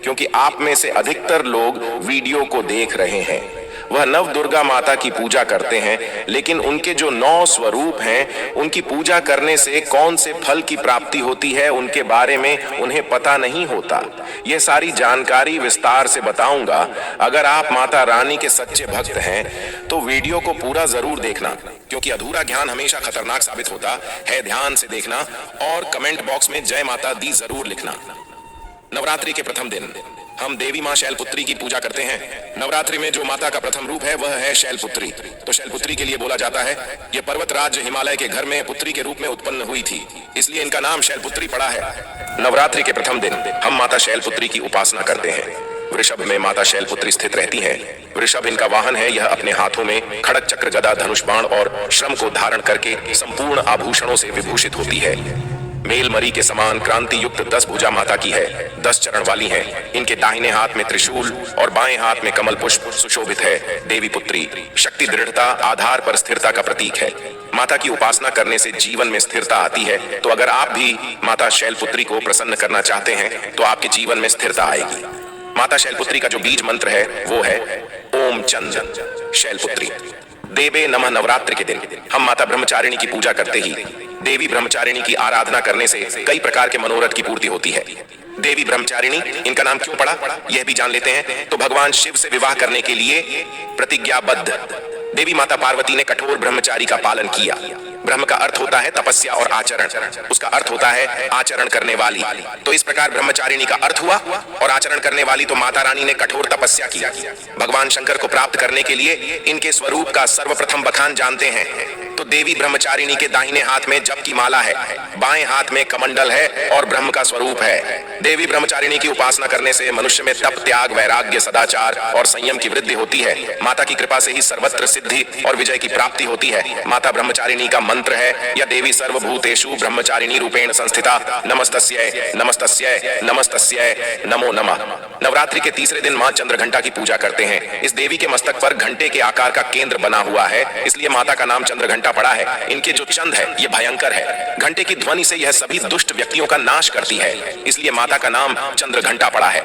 क्योंकि आप में से अधिकतर लोग वीडियो को देख रहे हैं। वह नव दुर्गा माता की पूजा करते हैं, लेकिन उनके जो 9 स्वरूप हैं, उनकी पूजा करने से कौन से फल की प्राप्ति होती है, उनके बारे में उन्हें पता नहीं होता। यह सारी जानकारी विस्तार से बताऊंगा। अगर आप माता रानी के सच्चे भक्त हैं तो वीडियो को पूरा जरूर देखना, क्योंकि अधूरा ज्ञान हमेशा खतरनाक साबित होता है। ध्यान से देखना और कमेंट बॉक्स में जय माता दी जरूर लिखना। नवरात्रि के प्रथम दिन हम देवी मां शैलपुत्री की पूजा करते हैं। नवरात्रि में जो माता का प्रथम रूप है वह है शैलपुत्री। तो शैलपुत्री के लिए बोला जाता है यह पर्वत राज्य हिमालय के घर में पुत्री के रूप में उत्पन्न हुई थी, इसलिए इनका नाम शैलपुत्री पड़ा है। नवरात्रि के प्रथम दिन हम माता शैलपुत्री की उपासना करते हैं। वृषभ में माता शैलपुत्री स्थित रहती हैं। वृषभ इनका वाहन है। यह अपने हाथों में खड़ग चक्र गदा धनुष बाण और श्रम को धारण करके संपूर्ण आभूषणों से विभूषित होती है। मेल मरी के समान क्रांति युक्त 10 भुजा माता की है। 10 चरण वाली हैं। इनके दाहिने हाथ में त्रिशूल और बाएं हाथ में कमल पुष्प सुशोभित है। देवी पुत्री शक्ति, दृढ़ता, आधार पर स्थिरता का प्रतीक है। माता की उपासना करने से जीवन में स्थिरता आती है। तो अगर आप भी माता शैलपुत्री को प्रसन्न करना चाहते हैं तो आपके जीवन में स्थिरता आएगी। माता शैलपुत्री का जो बीज मंत्र है वो है ओम चंद शैलपुत्री देवे नमः। नवरात्रि के दिन हम माता ब्रह्मचारिणी की पूजा करते ही देवी ब्रह्मचारिणी की आराधना करने से कई प्रकार के मनोरथ की पूर्ति होती है। देवी ब्रह्मचारिणी इनका नाम क्यों पड़ा, यह भी जान लेते हैं। तो भगवान शिव से विवाह करने के लिए प्रतिज्ञाबद्ध देवी माता पार्वती ने कठोर ब्रह्मचारी का पालन किया। ब्रह्म का अर्थ होता है तपस्या और आचरण, उसका अर्थ होता है आचरण करने वाली। तो इस प्रकार ब्रह्मचारिणी का अर्थ हुआ और आचरण करने वाली। तो माता रानी ने कठोर तपस्या की। भगवान शंकर को प्राप्त करने के लिए इनके स्वरूप का सर्वप्रथम बखान जानते हैं। तो देवी ब्रह्मचारिणी के दाहिने हाथ में जप की माला है, बाएं हाथ में कमंडल है और ब्रह्म का स्वरूप है। देवी ब्रह्मचारिणी की उपासना करने से मनुष्य में तप, त्याग, वैराग्य, सदाचार और संयम की वृद्धि होती है। माता की कृपा से ही सर्वत्र सिद्धि और विजय की प्राप्ति होती है। माता ब्रह्मचारिणी का मंत्र है या देवी सर्वभूतेषु ब्रह्मचारिणी रूपेण संस्थिता नमस्तस्यै नमस्तस्यै नमस्तस्यै नमो नमः। नवरात्रि के तीसरे दिन मां चंद्रघंटा की पूजा करते हैं। इस देवी के मस्तक पर घंटे के आकार का केंद्र बना हुआ है, इसलिए माता का नाम चंद्रघंटा पड़ा है। इनके जो चंद है ये भयंकर है। घंटे की ध्वनि से यह सभी दुष्ट व्यक्तियों का नाश करती है, इसलिए माता का नाम चंद्रघंटा पड़ा है।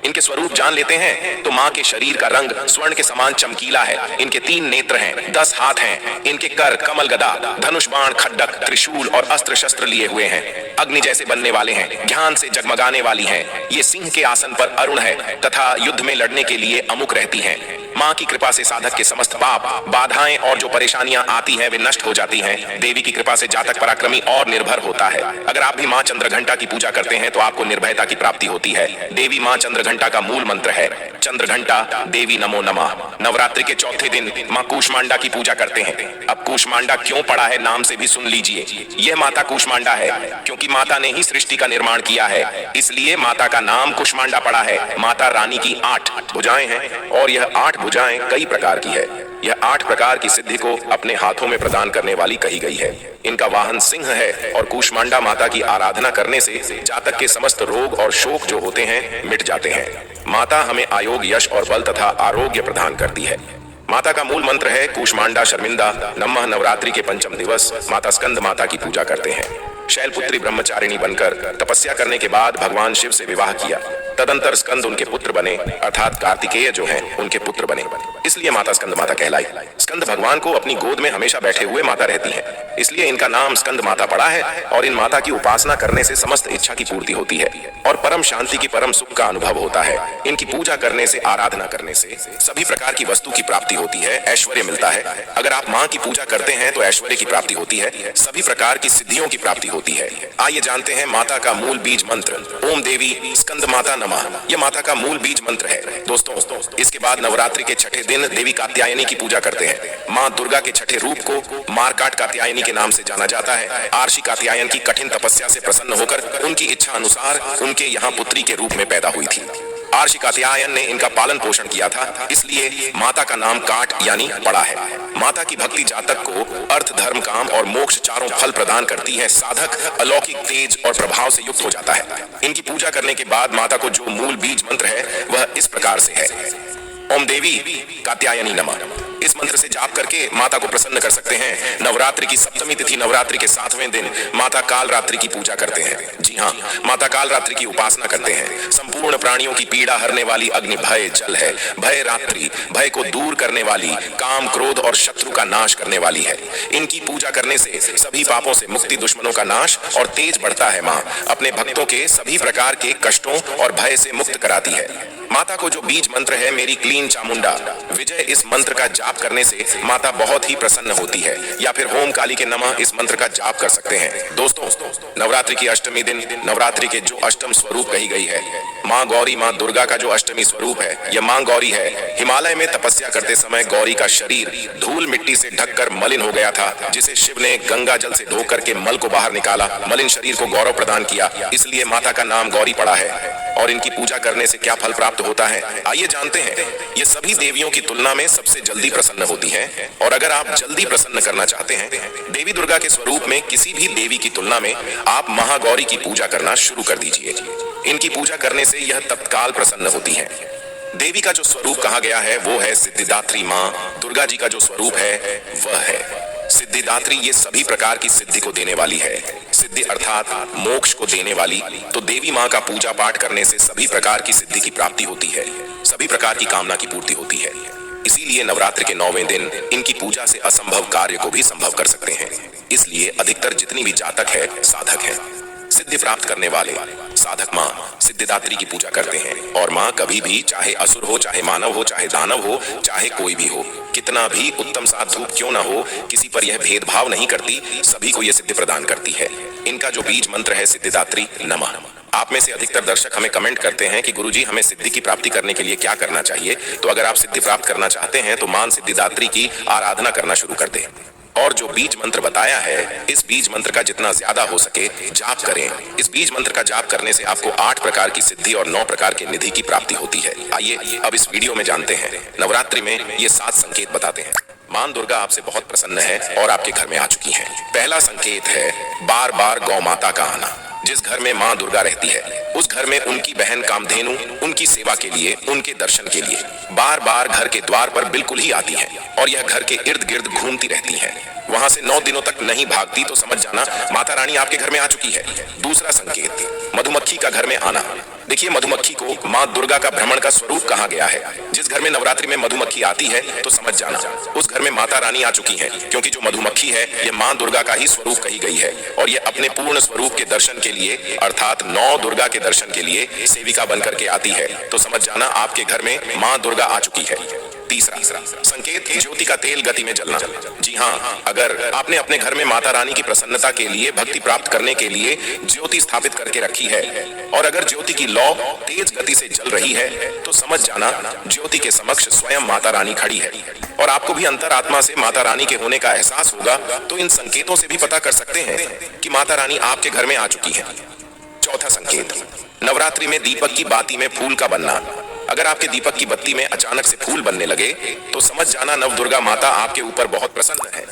इनके स्वरूप जान लेते हैं तो मां के शरीर का रंग स्वर्ण के समान चमकीला है। इनके 3 नेत्र हैं, 10 हाथ हैं। इनके कर कमल गदा, धनुष बाण, खड्डक, त्रिशूल और अस्त्र शस्त्र लिए हुए हैं। अग्नि जैसे बनने वाले हैं, ज्ञान से जगमगाने वाली हैं। ये सिंह के आसन पर अरुण है तथा युद्ध में लड़ने के लिए अमुक रहती हैं। मां की कृपा से साधक के समस्त पाप, बाधाएं और जो परेशानियां आती हैं वे नष्ट हो जाती हैं। देवी की कृपा से जातक पराक्रमी और निर्भर होता है। अगर आप भी मां चंद्रघंटा की पूजा करते हैं तो आपको निर्भयता की प्राप्ति होती है। देवी मां चंद्रघंटा का मूल मंत्र है चंद्रघंटा देवी नमो नमः। नवरात्रि के चौथे दिन मां कूष्मांडा की पूजा करते हैं। अब कूष्मांडा क्यों पड़ा है, नाम से भी सुन लीजिए। यह माता कूष्मांडा है क्योंकि माता ने ही सृष्टि का निर्माण किया है, इसलिए माता का नाम कूष्मांडा पड़ा है। माता रानी की 8 भुजाएं हैं और यह 8 भुजाएं कई प्रकार की है। यह 8 प्रकार की सिद्धि को अपने हाथों में प्रदान करने वाली कही गई है। इनका वाहन सिंह है और कूष्मांडा माता की आराधना करने से जातक के समस्त रोग और शोक जो होते हैं मिट जाते हैं। माता हमें आयोग, यश और बल तथा आरोग्य प्रदान करती है। माता का मूल मंत्र है कूष्मांडा शर्मिंदा नमः। नवरात्रि के पंचम दिवस माता स्कंद माता की पूजा करते हैं। शैलपुत्री ब्रह्मचारिणी बनकर तपस्या करने के बाद भगवान शिव से विवाह किया। तदंतर स्कंद उनके पुत्र बने, अर्थात कार्तिकेय जो हैं उनके पुत्र बने, इसलिए माता स्कंद माता कहलाई। स्कंद भगवान को अपनी गोद में हमेशा बैठे हुए माता रहती हैं, इसलिए इनका नाम स्कंद माता पड़ा है। और इन माता की उपासना करने से समस्त इच्छा की पूर्ति होती है और परम शांति की, परम सुख का अनुभव होता है। इनकी पूजा करने से, आराधना करने से सभी प्रकार की वस्तु की प्राप्ति होती है, ऐश्वर्य मिलता है। अगर आप माँ की पूजा करते हैं तो ऐश्वर्य की प्राप्ति होती है, सभी प्रकार की सिद्धियों की प्राप्ति होती है। आइए जानते हैं माता का मूल बीज मंत्र ओम देवी स्कंद माता नमः। यह माता का मूल बीज मंत्र है। दोस्तों, इसके बाद नवरात्रि के छठे दिन देवी कात्यायनी की पूजा करते हैं। माँ दुर्गा के छठे रूप को मारकाट कात्यायनी के नाम से जाना जाता है। आर्षि कात्यायन की कठिन तपस्या से प्रसन्न होकर उनकी इच्छा अनुसार उनके यहाँ पुत्री के रूप में पैदा हुई थी। आर्षि कात्यायन ने इनका पालन पोषण किया था, इसलिए माता का नाम काट यानी पड़ा है। माता की भक्ति जातक को अर्थ, धर्म, काम और मोक्ष चारों फल प्रदान करती है। साधक अलौकिक तेज और प्रभाव से युक्त हो जाता है। इनकी पूजा करने के बाद माता को जो मूल बीज मंत्र है वह इस प्रकार से है ओम देवी कात्यायनी नमः। इस मंत्र से जाप करके माता को प्रसन्न कर सकते हैं। नवरात्रि की सप्तमी तिथि नवरात्रि के 7वें दिन माता कालरात्रि की पूजा करते हैं। जी हाँ, माता कालरात्रि की उपासना करते हैं। संपूर्ण प्राणियों की पीड़ा हरने वाली अग्नि भय जल है। भय रात्रि, भय को दूर करने वाली, काम क्रोध और शत्रु का नाश करने वाली है। इनकी पूजा करने से सभी पापों से मुक्ति, दुश्मनों का नाश और तेज बढ़ता है। माँ अपने भक्तों के सभी प्रकार के कष्टों और भय से मुक्त कराती है। माता को जो बीज मंत्र है मेरी क्लीन चामुंडा विजय, इस मंत्र का जाप करने से माता बहुत ही प्रसन्न होती है। या फिर ओम काली के नमः इस मंत्र का जाप कर सकते हैं। दोस्तों, नवरात्रि की अष्टमी दिन नवरात्रि के जो अष्टम स्वरूप कही गई है, माँ गौरी, माँ दुर्गा का जो अष्टमी स्वरूप है यह माँ गौरी है। हिमालय में तपस्या करते समय गौरी का शरीर धूल मिट्टी से ढककर मलिन हो गया था, जिसे शिव ने गंगा जल से धोकर के मल को बाहर निकाला, मलिन शरीर को गौरव प्रदान किया। इसलिए माता का नाम गौरी पड़ा है। और इनकी पूजा करने से क्या फल प्राप्त होता है, आइए जानते हैं। ये सभी देवियों की तुलना में सबसे जल्दी प्रसन्न होती हैं। और अगर आप जल्दी प्रसन्न करना चाहते हैं देवी दुर्गा के स्वरूप में किसी भी देवी की तुलना में, आप महागौरी की पूजा करना शुरू कर दीजिए। इनकी पूजा करने से यह तत्काल प्रसन्न होती है। देवी का जो स्वरूप कहा गया है वो है सिद्धिदात्री माँ। दुर्गा जी का जो स्वरूप है वह है सिद्धिदात्री। ये सभी प्रकार की सिद्धि को देने वाली है। सिद्धि अर्थात मोक्ष को देने वाली। तो देवी माँ का पूजा पाठ करने से सभी प्रकार की सिद्धि की प्राप्ति होती है, सभी प्रकार की कामना की पूर्ति होती है। इसीलिए नवरात्रि के 9वें दिन इनकी पूजा से असंभव कार्य को भी संभव कर सकते हैं। इसलिए अधिकतर जितनी भी जातक है, साधक है, सिद्धि प्राप्त करने वाले साधक माँ सिद्धिदात्री की पूजा करते हैं। और माँ कभी भी, चाहे असुर हो, चाहे मानव हो, चाहे दानव हो, चाहे कोई भी हो, कितना भी उत्तम साध धूप क्यों ना हो, किसी पर यह भेदभाव नहीं करती, सभी को यह सिद्धि प्रदान करती है। इनका जो बीज मंत्र है सिद्धिदात्री नमः। आप में से अधिकतर दर्शक हमें कमेंट करते हैं कि गुरुजी हमें सिद्धि की प्राप्ति करने के लिए क्या करना चाहिए। तो अगर आप सिद्धि प्राप्त करना चाहते हैं तो मां सिद्धिदात्री की आराधना करना शुरू कर दें। और जो बीज मंत्र बताया है, इस बीज मंत्र का जितना ज्यादा हो सके जाप करें। इस बीज मंत्र का जाप करने से आपको 8 प्रकार की सिद्धि और 9 प्रकार के निधि की प्राप्ति होती है। आइए अब इस वीडियो में जानते हैं। नवरात्रि में ये 7 संकेत बताते हैं। मां दुर्गा आपसे बहुत प्रसन्न है और आपके घर में आ चुकी हैं। पहला संकेत है बार बार गौ माता का आना। जिस घर में मां दुर्गा रहती है उस घर में उनकी बहन कामधेनु उनकी सेवा के लिए, उनके दर्शन के लिए बार बार घर के द्वार पर बिल्कुल ही आती है और यह घर के इर्द गिर्द घूमती रहती है। वहां से 9 दिनों तक नहीं भागती तो समझ जाना माता रानी आपके घर में आ चुकी है। दूसरा संकेत मधुमक्खी का घर में आना। देखिए, मधुमक्खी को मां दुर्गा का भ्रमण का स्वरूप कहा गया है। जिस घर में नवरात्रि में मधुमक्खी आती है तो समझ जाना उस घर में माता रानी आ चुकी है, क्योंकि जो मधुमक्खी है ये मां दुर्गा का ही स्वरूप कही गई है। और ये अपने पूर्ण स्वरूप के दर्शन के लिए अर्थात 9 दुर्गा के दर्शन के लिए सेविका बनकर के आती है, तो समझ जाना आपके घर में मां दुर्गा आ चुकी है। तीसरा संकेत ज्योति का तेल गति में जलना। जी हाँ, अगर आपने अपने घर में माता रानी की प्रसन्नता के लिए, भक्ति प्राप्त करने के लिए ज्योति स्थापित करके रखी है और अगर ज्योति की लौ तेज गति से जल रही है तो समझ जाना ज्योति के समक्ष स्वयं माता रानी खड़ी है। और आपको भी अंतरात्मा से माता रानी के होने का एहसास होगा। तो इन संकेतों से भी पता कर सकते हैं कि माता रानी आपके घर में आ चुकी है। चौथा संकेत नवरात्रि में दीपक की बाती में फूल का बनना। अगर आपके दीपक की बत्ती में अचानक से फूल बनने लगे तो समझ जाना नव दुर्गा माता आपके ऊपर बहुत प्रसन्न है,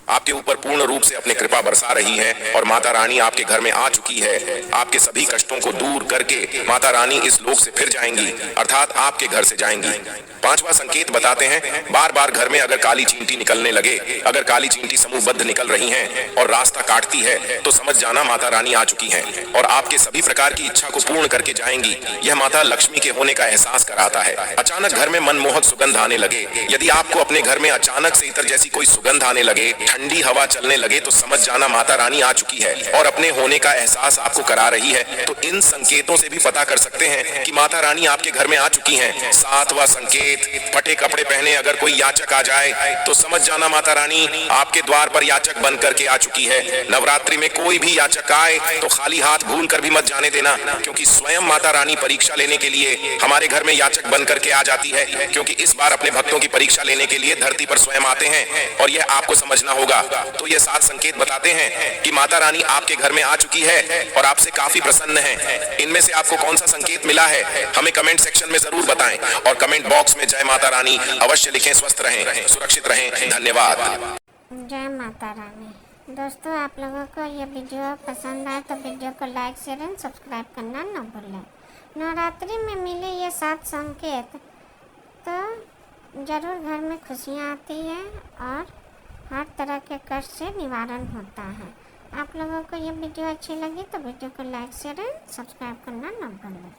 आपके ऊपर पूर्ण रूप से अपनी कृपा बरसा रही है और माता रानी आपके घर में आ चुकी है। आपके सभी कष्टों को दूर करके माता रानी इस लोक से फिर जाएंगी, अर्थात आपके घर से जाएंगी। पांचवा संकेत बताते हैं बार बार घर में अगर काली चींटी निकलने लगे, अगर काली चींटी समूहबद्ध निकल रही हैं और रास्ता काटती है तो समझ जाना माता रानी आ चुकी हैं और आपके सभी प्रकार की इच्छा को पूर्ण करके जाएंगी। यह माता लक्ष्मी के होने का एहसास कराता है। अचानक घर में मनमोहक सुगंध आने लगे, यदि आपको अपने घर में अचानक से इतर जैसी कोई सुगंध आने लगे, ठंडी हवा चलने लगे तो समझ जाना माता रानी आ चुकी है और अपने होने का एहसास आपको करा रही है। तो इन संकेतों से भी पता कर सकते हैं कि माता रानी आपके घर में आ चुकी हैं। सातवां संकेत फटे कपड़े पहने अगर कोई याचक आ जाए तो समझ जाना माता रानी आपके द्वार पर याचक बन करके आ चुकी है। नवरात्रि में कोई भी याचक आए तो खाली हाथ भूल कर भी मत जाने देना, क्योंकि स्वयं माता रानी परीक्षा लेने के लिए हमारे घर में याचक बन करके आ जाती है, क्योंकि इस बार अपने भक्तों की परीक्षा लेने के लिए धरती पर स्वयं आते हैं और यह आपको समझना होगा। तो ये 7 संकेत बताते हैं कि माता रानी आपके घर में आ चुकी है और आपसे काफी प्रसन्न है। इनमें से आपको कौन सा संकेत मिला है हमें कमेंट सेक्शन में जरूर बताएं और कमेंट बॉक्स में जय माता रानी अवश्य लिखें। स्वस्थ रहें, सुरक्षित रहें। धन्यवाद। जय माता रानी। दोस्तों, आप लोगों को ये वीडियो पसंद आए तो वीडियो को लाइक, शेयर एंड सब्सक्राइब करना न भूलें। नवरात्रि में मिले ये 7 संकेत तो ज़रूर घर में खुशियाँ आती हैं और हर तरह के कष्ट से निवारण होता है। आप लोगों को ये वीडियो अच्छी लगी तो वीडियो को लाइक शेयर एंड सब्सक्राइब करना ना भूलें।